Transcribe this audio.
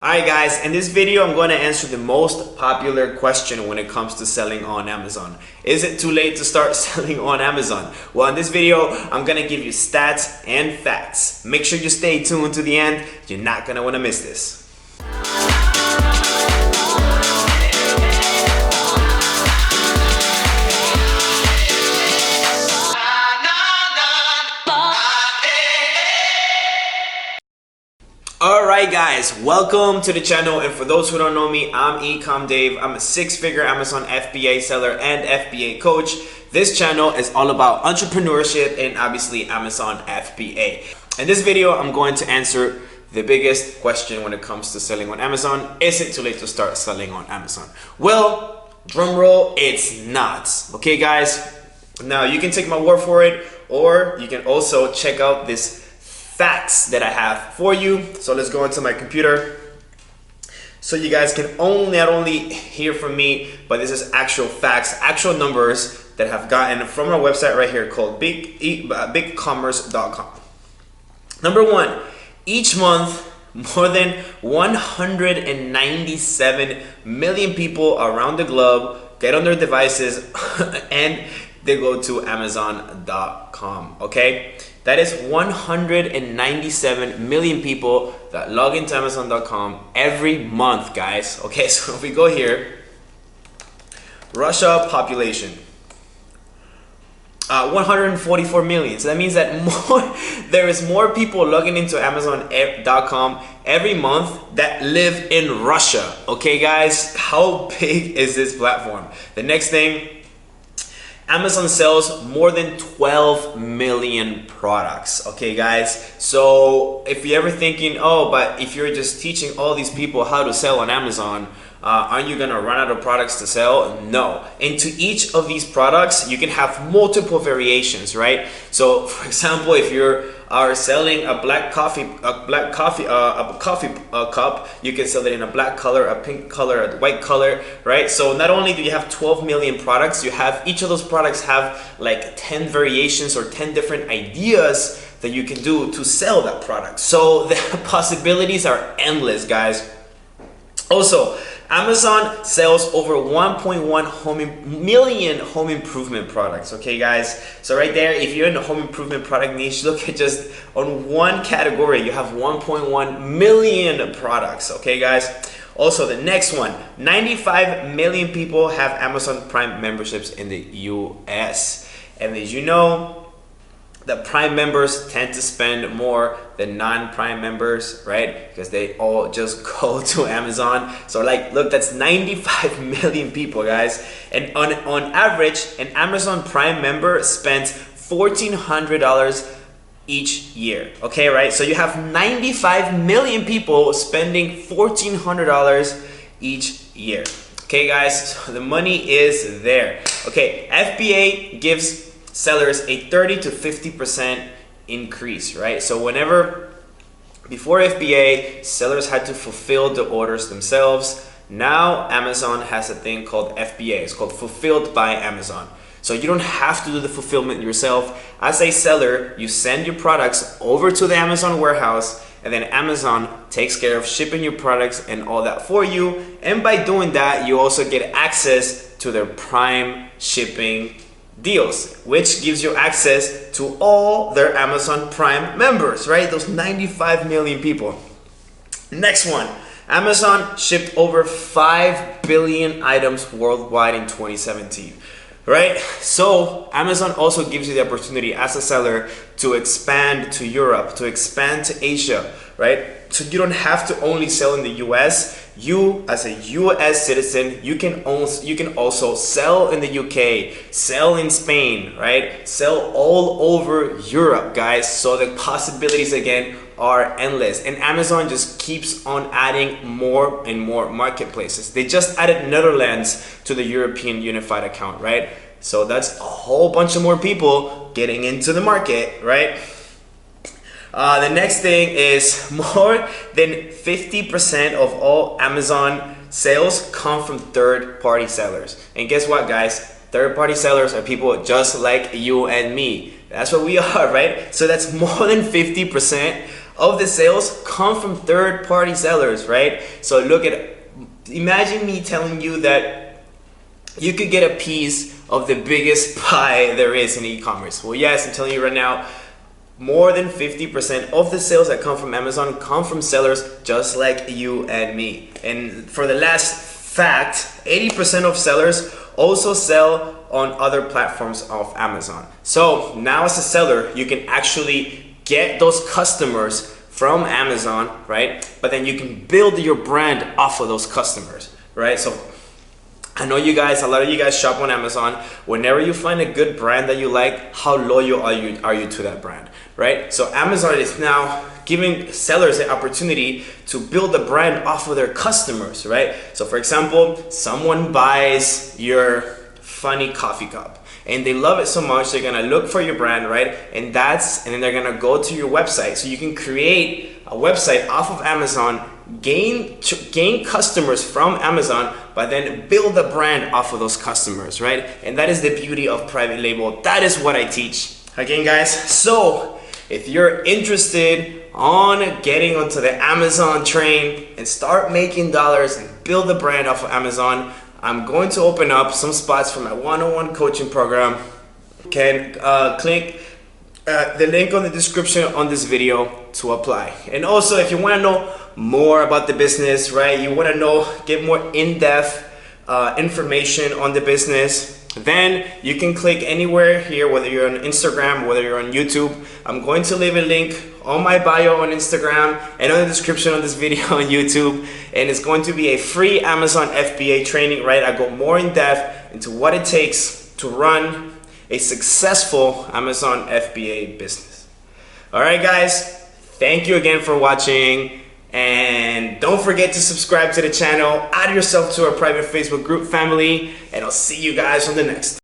Alright guys, in this video I'm going to answer the most popular question when it comes to selling on Amazon. Is it too late to start selling on Amazon? Well, in this video I'm going to give you stats and facts. Make sure you stay tuned to the end. You're not going to want to miss this. Alright guys, welcome to the channel, and for those who don't know me, I'm Ecom Dave. I'm a six-figure Amazon FBA seller and FBA coach. This channel is all about entrepreneurship and obviously Amazon FBA. In this video, I'm going to answer the biggest question when it comes to selling on Amazon. Is it too late to start selling on Amazon? Well, drum roll, it's not. Okay guys, now you can take my word for it, or you can also check out this facts that I have for you. So let's go into my computer so you guys can not only hear from me, but this is actual facts, actual numbers that I have gotten from our website right here called bigcommerce.com. Number one, each month more than 197 million people around the globe get on their devices and they go to Amazon.com. Okay, that is 197 million people that log into Amazon.com every month, guys. Okay, so if we go here, Russia population, 144 million. So that means that there is more people logging into Amazon.com every month that live in Russia. Okay, guys, how big is this platform? The next thing, Amazon sells more than 12 million products. Okay guys, so if you're ever thinking, oh, but if you're just teaching all these people how to sell on Amazon, aren't you gonna run out of products to sell? No. Into each of these products you can have multiple variations, right? So for example, if you are selling a coffee cup, you can sell it in a black color, a pink color, a white color, right? So not only do you have 12 million products, you have each of those products have like 10 variations or 10 different ideas that you can do to sell that product. So the possibilities are endless, guys. Also, Amazon sells over 1.1 million home improvement products. Okay guys, so right there, if you're in the home improvement product niche, look at just on one category you have 1.1 million products. Okay guys, also the next one, 95 million people have Amazon Prime memberships in the US, and as you know, the Prime members tend to spend more than non-Prime members, right? Because they all just go to Amazon. So like, look, that's 95 million people, guys. And on average, an Amazon Prime member spends $1,400 each year. Okay, right? So you have 95 million people spending $1,400 each year. Okay, guys, so the money is there. Okay, FBA gives sellers a 30 to 50% increase, right? So before FBA, sellers had to fulfill the orders themselves. Now Amazon has a thing called FBA. It's called Fulfilled by Amazon. So you don't have to do the fulfillment yourself. As a seller, you send your products over to the Amazon warehouse, and then Amazon takes care of shipping your products and all that for you. And by doing that, you also get access to their Prime shipping deals, which gives you access to all their Amazon Prime members, right? Those 95 million people. Next one, Amazon shipped over 5 billion items worldwide in 2017, right? So Amazon also gives you the opportunity as a seller to expand to Europe, to expand to Asia, right? So you don't have to only sell in the US. You, as a US citizen, you can also sell in the UK, sell in Spain, right? Sell all over Europe, guys. So the possibilities again are endless, and Amazon just keeps on adding more and more marketplaces. They just added Netherlands to the European Unified Account, right? So that's a whole bunch of more people getting into the market, right? The next thing is more than 50% of all Amazon sales come from third-party sellers. And guess what, guys? Third-party sellers are people just like you and me. That's what we are, right? So that's more than 50% of the sales come from third-party sellers, right? So imagine me telling you that you could get a piece of the biggest pie there is in e-commerce. Well, yes, I'm telling you right now, more than 50% of the sales that come from Amazon come from sellers just like you and me. And for the last fact, 80% of sellers also sell on other platforms of Amazon. So now as a seller, you can actually get those customers from Amazon, right? But then you can build your brand off of those customers, right? So I know you guys, a lot of you guys shop on Amazon. Whenever you find a good brand that you like, how loyal are you to that brand, right? So Amazon is now giving sellers the opportunity to build a brand off of their customers, right? So for example, someone buys your funny coffee cup and they love it so much, they're gonna look for your brand, right? And then they're gonna go to your website. So you can create a website off of Amazon, gain customers from Amazon, but then build a brand off of those customers, right? And that is the beauty of private label. That is what I teach. Again, guys, so if you're interested on getting onto the Amazon train and start making dollars and build a brand off of Amazon, I'm going to open up some spots for my one-on-one coaching program. You can click the link on the description on this video to apply. And also, if you want to know more about the business, right, you want to get more in-depth information on the business, then you can click anywhere here, whether you're on Instagram, whether you're on YouTube. I'm going to leave a link on my bio on Instagram and on the description of this video on YouTube. And it's going to be a free Amazon FBA training, right? I go more in depth into what it takes to run a successful Amazon FBA business. All right, guys, thank you again for watching. And don't forget to subscribe to the channel, add yourself to our private Facebook group family, and I'll see you guys on the next one.